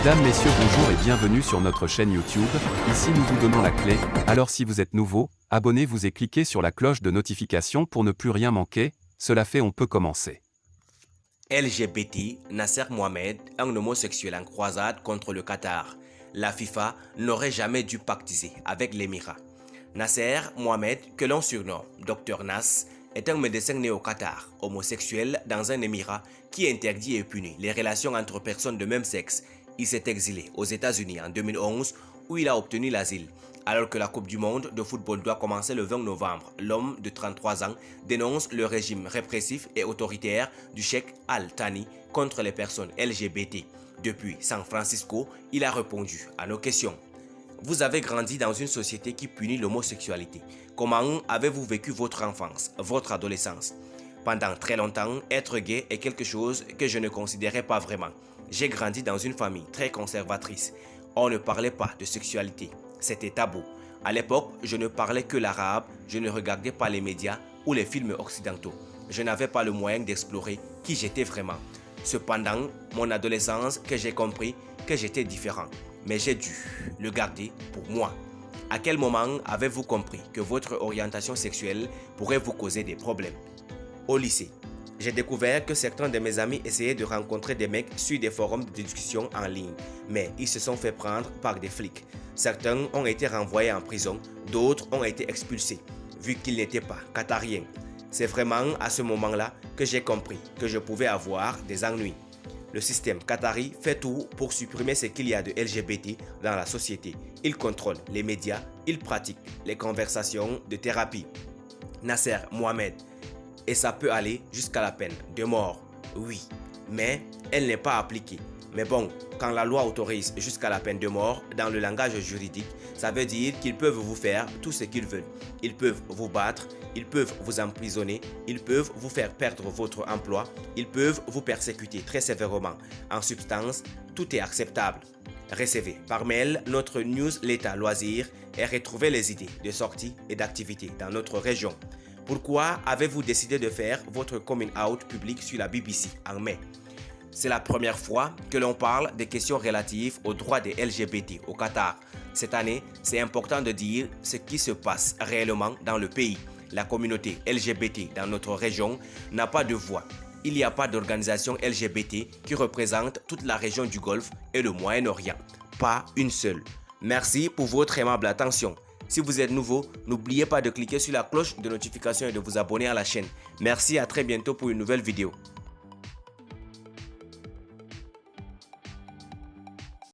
Mesdames, messieurs, bonjour et bienvenue sur notre chaîne YouTube. Ici nous vous donnons la clé, alors si vous êtes nouveau, abonnez-vous et cliquez sur la cloche de notification pour ne plus rien manquer. Cela fait, on peut commencer. LGBT, Nasser Mohamed, un homosexuel en croisade contre le Qatar. La FIFA n'aurait jamais dû pactiser avec l'Émirat. Nasser Mohamed, que l'on surnomme Dr Nas, est un médecin né au Qatar, homosexuel dans un émirat qui interdit et punit les relations entre personnes de même sexe. Il s'est exilé aux États-Unis en 2011 où il a obtenu l'asile. Alors que la Coupe du Monde de football doit commencer le 20 novembre, l'homme de 33 ans dénonce le régime répressif et autoritaire du Cheikh Al-Thani contre les personnes LGBT. Depuis San Francisco, il a répondu à nos questions. Vous avez grandi dans une société qui punit l'homosexualité. Comment avez-vous vécu votre enfance, votre adolescence? Pendant très longtemps, être gay est quelque chose que je ne considérais pas vraiment. J'ai grandi dans une famille très conservatrice. On ne parlait pas de sexualité. C'était tabou. À l'époque, je ne parlais que l'arabe, je ne regardais pas les médias ou les films occidentaux. Je n'avais pas le moyen d'explorer qui j'étais vraiment. Cependant, mon adolescence, que j'ai compris que j'étais différent. Mais j'ai dû le garder pour moi. À quel moment avez-vous compris que votre orientation sexuelle pourrait vous causer des problèmes? Au lycée, j'ai découvert que certains de mes amis essayaient de rencontrer des mecs sur des forums de discussion en ligne, mais ils se sont fait prendre par des flics. Certains ont été renvoyés en prison, d'autres ont été expulsés, vu qu'ils n'étaient pas qatariens. C'est vraiment à ce moment-là que j'ai compris que je pouvais avoir des ennuis. Le système qatari fait tout pour supprimer ce qu'il y a de LGBT dans la société. Il contrôle les médias, il pratique les conversations de thérapie. Nasser Mohamed. Et ça peut aller jusqu'à la peine de mort, oui, mais elle n'est pas appliquée. Mais bon, quand la loi autorise jusqu'à la peine de mort, dans le langage juridique, ça veut dire qu'ils peuvent vous faire tout ce qu'ils veulent. Ils peuvent vous battre, ils peuvent vous emprisonner, ils peuvent vous faire perdre votre emploi, ils peuvent vous persécuter très sévèrement. En substance, tout est acceptable. Recevez par mail notre newsletter loisirs et retrouvez les idées de sorties et d'activités dans notre région. Pourquoi avez-vous décidé de faire votre coming out public sur la BBC en mai? C'est la première fois que l'on parle des questions relatives aux droits des LGBT au Qatar. Cette année, c'est important de dire ce qui se passe réellement dans le pays. La communauté LGBT dans notre région n'a pas de voix. Il n'y a pas d'organisation LGBT qui représente toute la région du Golfe et le Moyen-Orient. Pas une seule. Merci pour votre aimable attention. Si vous êtes nouveau, n'oubliez pas de cliquer sur la cloche de notification et de vous abonner à la chaîne. Merci, à très bientôt pour une nouvelle vidéo.